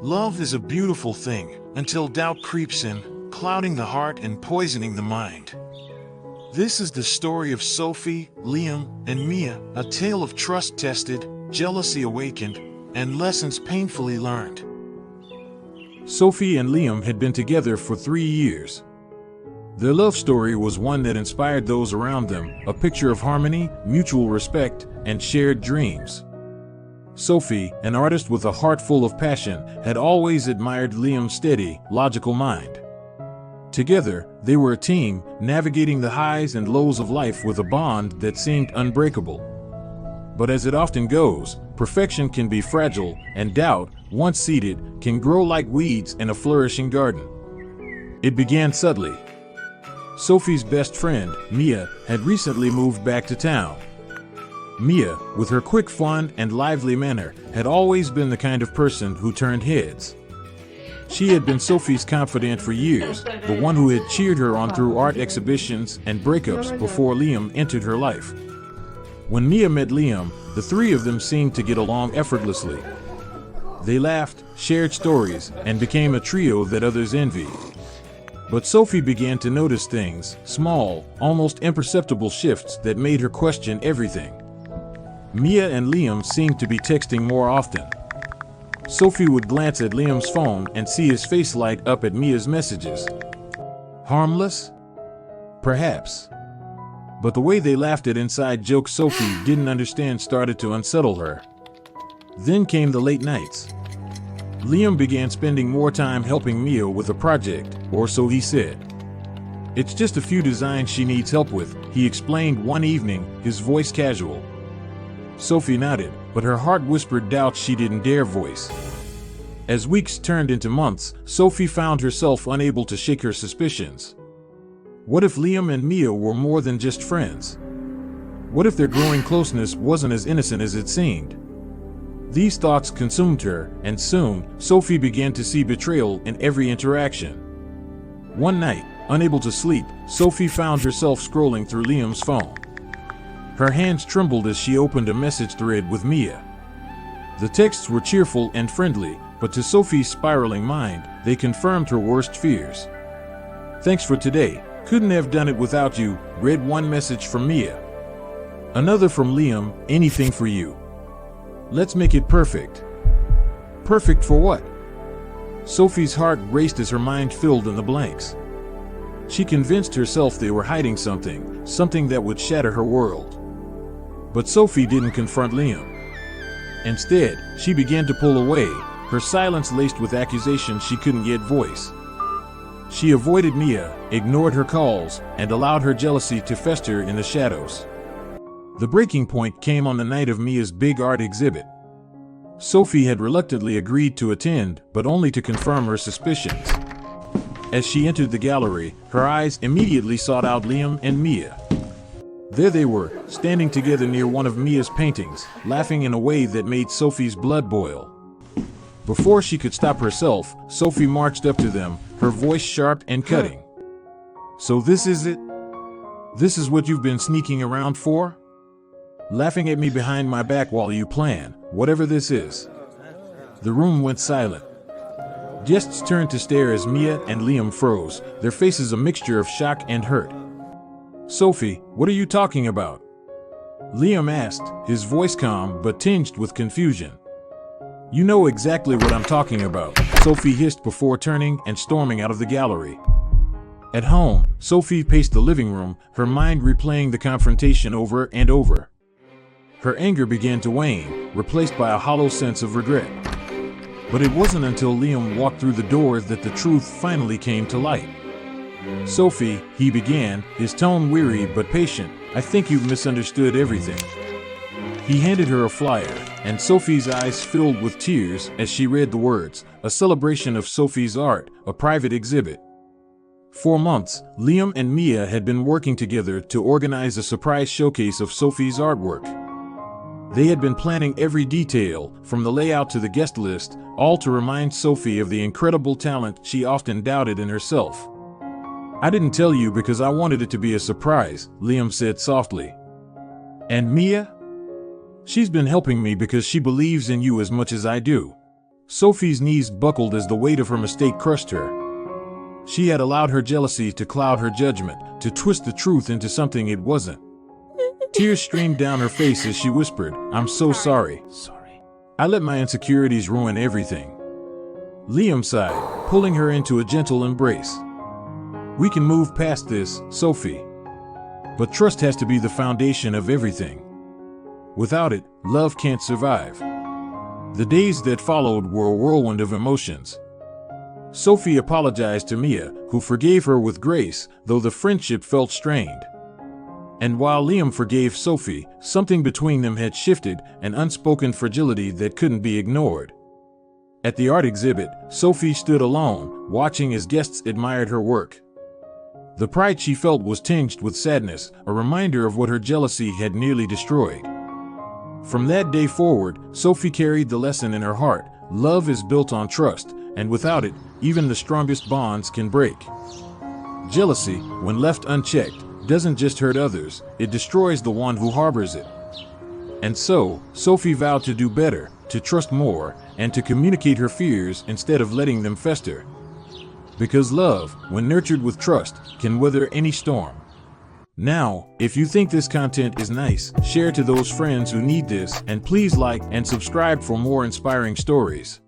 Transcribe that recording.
Love is a beautiful thing until doubt creeps in, clouding the heart and poisoning the mind. This is the story of Sophie, Liam, and Mia, a tale of trust tested, jealousy awakened, and lessons painfully learned. Sophie and Liam had been together for 3 years. Their love story was one that inspired those around them, a picture of harmony, mutual respect, and shared dreams. Sophie, an artist with a heart full of passion, had always admired Liam's steady, logical mind. Together, they were a team, navigating the highs and lows of life with a bond that seemed unbreakable. But as it often goes, perfection can be fragile, and doubt, once seeded, can grow like weeds in a flourishing garden. It began subtly. Sophie's best friend, Mia, had recently moved back to town. Mia, with her quick fun and lively manner, had always been the kind of person who turned heads. She had been Sophie's confidant for years, the one who had cheered her on through art exhibitions and breakups before Liam entered her life. When Mia met Liam, the three of them seemed to get along effortlessly. They laughed, shared stories, and became a trio that others envied. But Sophie began to notice things, small, almost imperceptible shifts that made her question everything. Mia and Liam seemed to be texting more often. Sophie would glance at Liam's phone and see his face light up at Mia's messages. Harmless? Perhaps. But the way they laughed at inside jokes Sophie didn't understand started to unsettle her. Then came the late nights. Liam began spending more time helping Mia with a project, or so he said. It's just a few designs she needs help with, he explained one evening, his voice casual. Sophie nodded, but her heart whispered doubts she didn't dare voice. As weeks turned into months, Sophie found herself unable to shake her suspicions. What if Liam and Mia were more than just friends? What if their growing closeness wasn't as innocent as it seemed? These thoughts consumed her, and soon, Sophie began to see betrayal in every interaction. One night, unable to sleep, Sophie found herself scrolling through Liam's phone. Her hands trembled as she opened a message thread with Mia. The texts were cheerful and friendly, but to Sophie's spiraling mind, they confirmed her worst fears. Thanks for today, couldn't have done it without you, read one message from Mia. Another from Liam, anything for you. Let's make it perfect. Perfect for what? Sophie's heart raced as her mind filled in the blanks. She convinced herself they were hiding something that would shatter her world. But Sophie didn't confront Liam. Instead, she began to pull away, her silence laced with accusations she couldn't yet voice. She avoided Mia, ignored her calls, and allowed her jealousy to fester in the shadows. The breaking point came on the night of Mia's big art exhibit. Sophie had reluctantly agreed to attend, but only to confirm her suspicions. As she entered the gallery, her eyes immediately sought out Liam and Mia. There they were, standing together near one of Mia's paintings, laughing in a way that made Sophie's blood boil. Before she could stop herself, Sophie marched up to them, her voice sharp and cutting. So this is it? This is what you've been sneaking around for? Laughing at me behind my back while you plan, whatever this is. The room went silent. Guests turned to stare as Mia and Liam froze, their faces a mixture of shock and hurt. Sophie, what are you talking about? Liam asked, his voice calm but tinged with confusion. You know exactly what I'm talking about, Sophie hissed before turning and storming out of the gallery. At home, Sophie paced the living room, her mind replaying the confrontation over and over. Her anger began to wane, replaced by a hollow sense of regret. But it wasn't until Liam walked through the door that the truth finally came to light. Sophie, he began, his tone weary but patient, I think you've misunderstood everything. He handed her a flyer, and Sophie's eyes filled with tears as she read the words, a celebration of Sophie's art, a private exhibit. For months, Liam and Mia had been working together to organize a surprise showcase of Sophie's artwork. They had been planning every detail, from the layout to the guest list, all to remind Sophie of the incredible talent she often doubted in herself. I didn't tell you because I wanted it to be a surprise, Liam said softly. And Mia? She's been helping me because she believes in you as much as I do. Sophie's knees buckled as the weight of her mistake crushed her. She had allowed her jealousy to cloud her judgment, to twist the truth into something it wasn't. Tears streamed down her face as she whispered, "I'm so sorry. I let my insecurities ruin everything." Liam sighed, pulling her into a gentle embrace. "We can move past this, Sophie. But trust has to be the foundation of everything. Without it, love can't survive." The days that followed were a whirlwind of emotions. Sophie apologized to Mia, who forgave her with grace, though the friendship felt strained. And while Liam forgave Sophie, something between them had shifted, an unspoken fragility that couldn't be ignored. At the art exhibit, Sophie stood alone, watching as guests admired her work. The pride she felt was tinged with sadness, a reminder of what her jealousy had nearly destroyed. From that day forward, Sophie carried the lesson in her heart: love is built on trust, and without it, even the strongest bonds can break. Jealousy, when left unchecked, doesn't just hurt others, it destroys the one who harbors it. And so, Sophie vowed to do better, to trust more, and to communicate her fears instead of letting them fester. Because love, when nurtured with trust, can weather any storm. Now, if you think this content is nice, share to those friends who need this, and please like and subscribe for more inspiring stories.